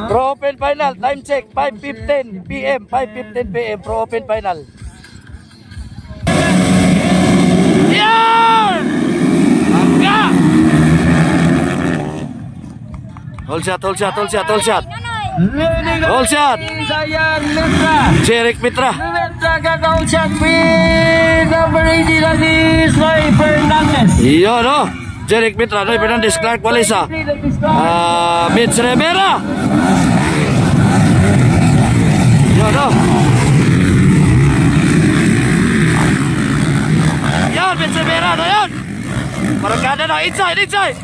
Pro Open final, time check 5:15 PM, 5:15 PM, Pro Open final. Yan! Angga! Hold shot, hold shot, hold shot, hold shot. Hold shot. Jeric Mitra. Hold shot with number 80, that is Noy Fernandez. Iyo, no? Jeric Mitra, Noy Fernandez, Clark Walesa, Mitch Rivera. Iyo, no? Yan, Mitch Rivera, no yan? Parang ganda na, inside, inside.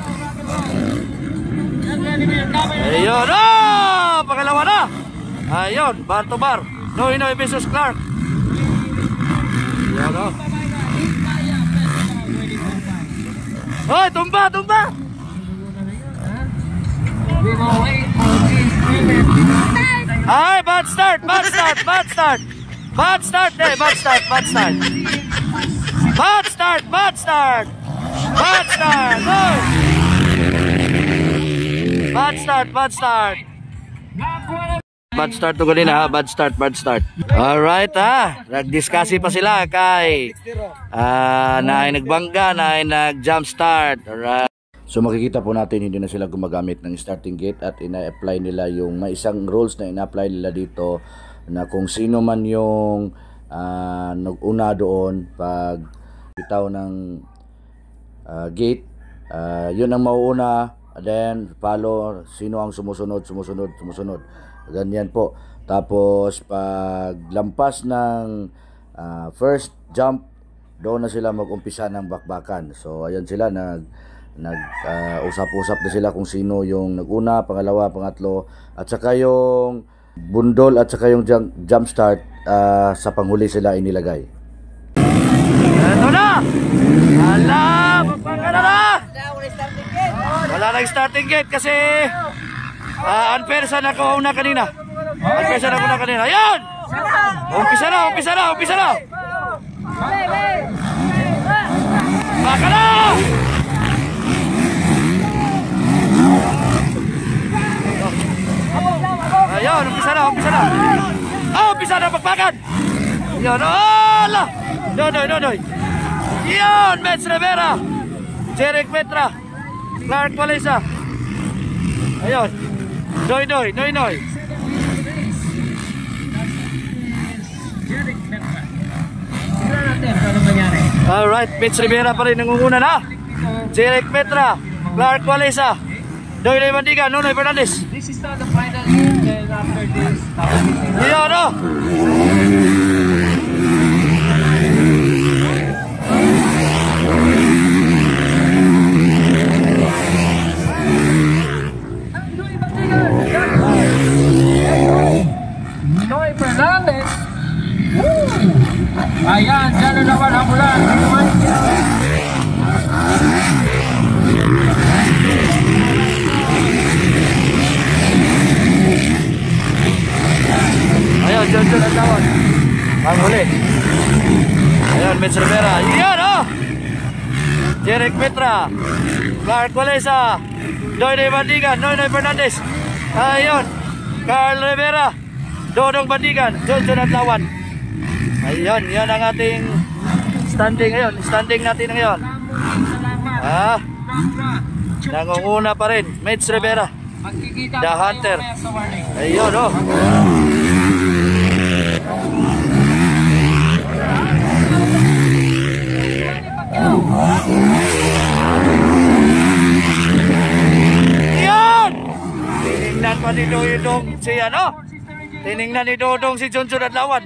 Ayun, oh! Pangalawa na. Ayun, bar to bar. Noy Noy versus Clark. Ayun, oh. Hoy, tumba, tumba. Ay, bad start, bad start, bad start. Bad start, eh, bad start, bad start. Bad start, bad start. Bad start, oh. Bad start, bad start. Bad start to kanina ha, bad start, bad start. Alright ha, nagdiskasi pa sila kay na ay nagbangga, na ay nag-jump start. Alright. So makikita po natin hindi na sila gumagamit ng starting gate at ina-apply nila yung may isang rules na ina-apply nila dito na kung sino man yung nag-una doon pag bitaw ng gate, yun ang mauuna. Then follow sino ang sumusunod. Ganyan po. Tapos pag lampas ng first jump, doon na sila mag-umpisa ng bakbakan. So ayan sila usap-usap na sila kung sino yung nag-una, pangalawa, pangatlo, at saka yung bundol at saka yung jump start sa panghuli sila inilagay. Ito na! Hala! Bakbakan na! Wala nang starting gate kasi unfair sa nakauna kanina. Unfair sa nakauna kanina. Ayan! Umpisa na, umpisa na, umpisa na! Baka na! Ayan, umpisa na, umpisa na! Umpisa na, bakbakan! Ayan, ala! Noy, noy, noy! Ayan, Mitch Rivera! Jeric Mitra! Clark Walesa. Ayun. Noy Noy, Noy Noy. Alright, Mitch Rivera pa rin nangunguna na. Jeric Mitra, Clark Walesa, Noy Noy Mandigan, Noy Fernandez. This is not the final game, and after this, ayun, no? Noy Fernandez. Ayan, dyan na naman ang ulan. Ayan, dyan ang tawon. Ang huli. Ayan, Mitch Rivera. Ayan, oh! Jeric Mitra, Clark Walesa, Noy Noy Bandigan, Noy Noy Fernandez. Ayun, Carl Rivera, Dodong Bandigan, Johnson Atlawan. Ayun, yan ang ating standing ngayon. Standing natin ngayon. Nangunguna pa rin, Mitch Rivera, The Hunter. Ayun, oh. Yan! Tinignan pa ni Dodong si ano? Tinignan ni Dodong si Johnson Atlawan.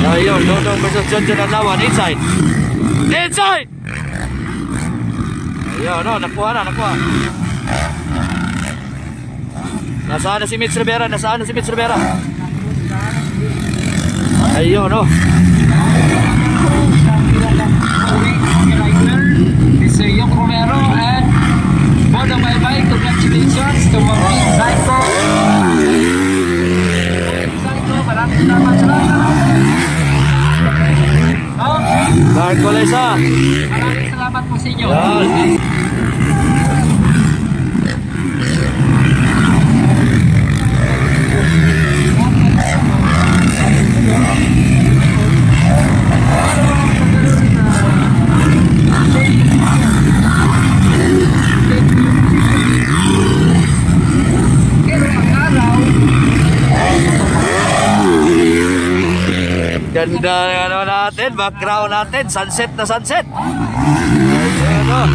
Ayun, Dodong versus Johnson Atlawan. Inside! Inside! Ayun, no, nakuha na, nakuha. Nasaan na si Mitch Rivera? Nasaan na si Mitch Rivera? Ayun, no. This is Yok Romero and Bodo Bye Bye. Congratulations to Marie Zaiko. Clark Walesa. Maraming salamat po sa inyo. Yan. Ganda ng ano natin, background natin, sunset na sunset. Ayan o.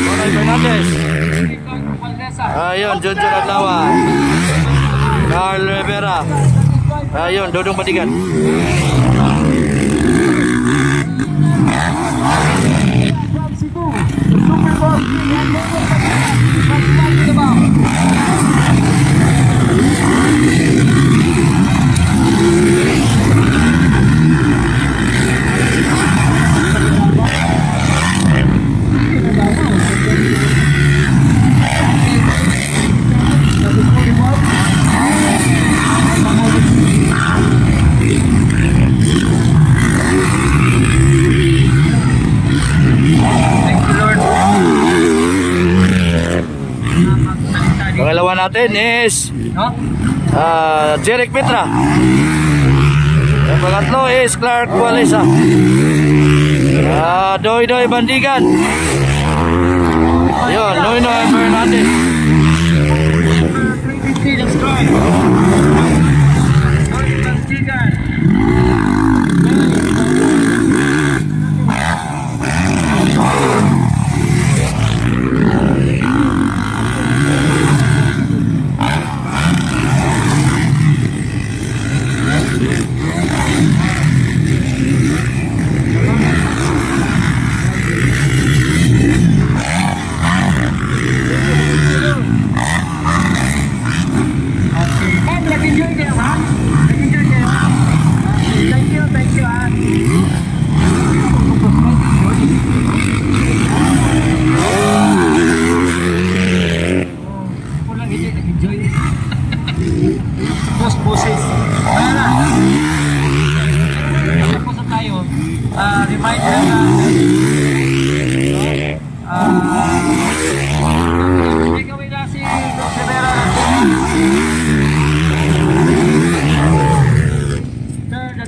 Ronald Fernandez. Ayun, Junjun Adlawa. Carl Rivera. Ayun, Dodong Batigan. Pangalawa natin is Jeric Petra. Ang pangatlo is Clark Walesa. Doy Doy Bandigan. Yun, Noynoy Fernandez.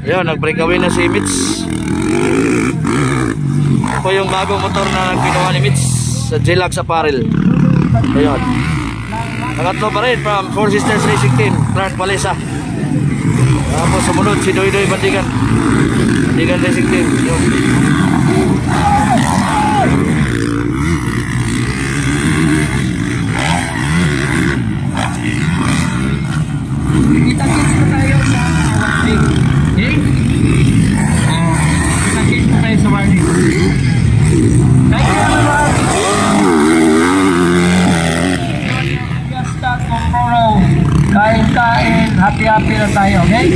Yun, nag-breakaway na si Mitch. Ito yung bagong motor na ginawa ni Mitch sa Jilax Apparel. Ayun. Nangatlo pa rin from Four Sisters Racing Team, Clark Walesa. Tapos sumunod si Doy Doy Bandigan. Bandigan Racing Team. Yun. Kita-kits na tayo sa warning. Okay? Kita-kits na tayo sa warning. Thank you everyone. Fiesta tomorrow. Kain-kain. Happy-happy na tayo. Okay?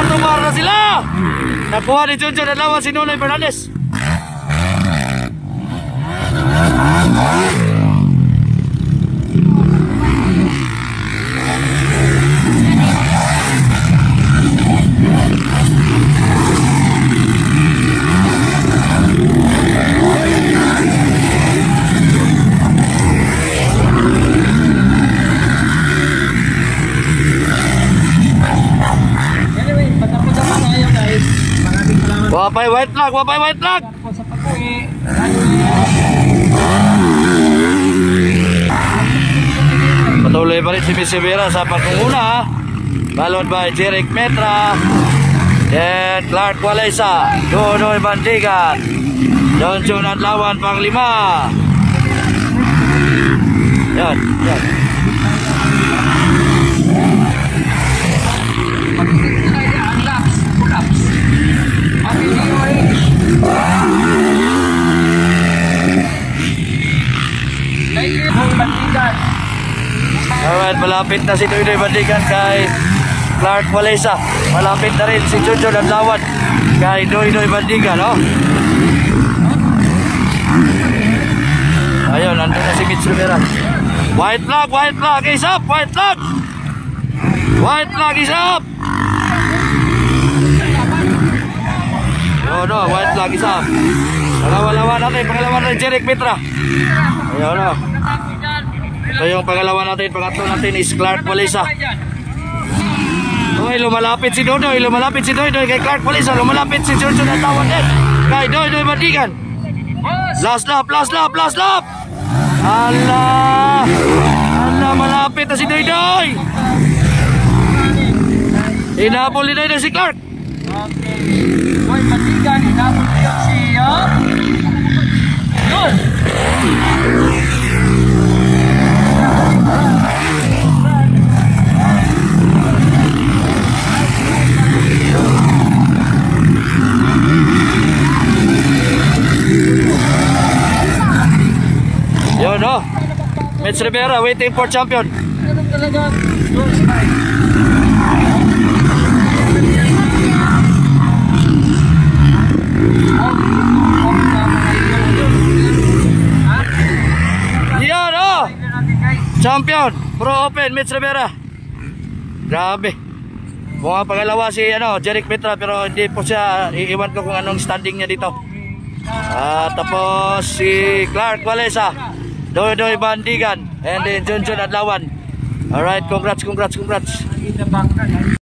Nabar na sila. Nakuha ni Junjun Adlawa si Noynoy Fernandez. Wapay white flag, wapay white flag. Patuloy pa rin si Miss Rivera sa pagkunguna. Followed by Jeric Petra and Clark Walesa, Noynoy Bandigan, Junjun Adlawa panglima. Yan, yan. Thank you, Bandigan. Alright, malapit na si Doydoy Bandigan kay Clark Walesa. Malapit na rin si Junjun Adlawan kay Doydoy Bandigan, oh. Ayun, nandun na si Mitch Rivera. White flag is up, white flag is up. Ayun, oh, white flag is up. Pangalawa natin, Jeric Mitra. Ayun, oh. Ito yung pangalawa natin, pangatlo natin is Clark Walesa. Uy, lumalapit si Doydoy kay Clark Walesa. Lumalapit si Junjun Adlawan din kay Doydoy Bandigan. Last lap. Allah, malapit na si Doydoy. Inabol ni Doydoy si Clark. Okay. Boy, Bandigan, inabot siya. Yun. Yun, oh. Mitch Rivera waiting for champion. Yan, oh. Champion Pro Open Mitch Rivera. Grabe. Mga pangalawa si Jeric Mitra, pero hindi po siya, iiwan ko kung anong standing niya dito. Tapos si Clark Walesa, Doydoy Bandigan, and then Junjun Adlawan. Alright, congrats.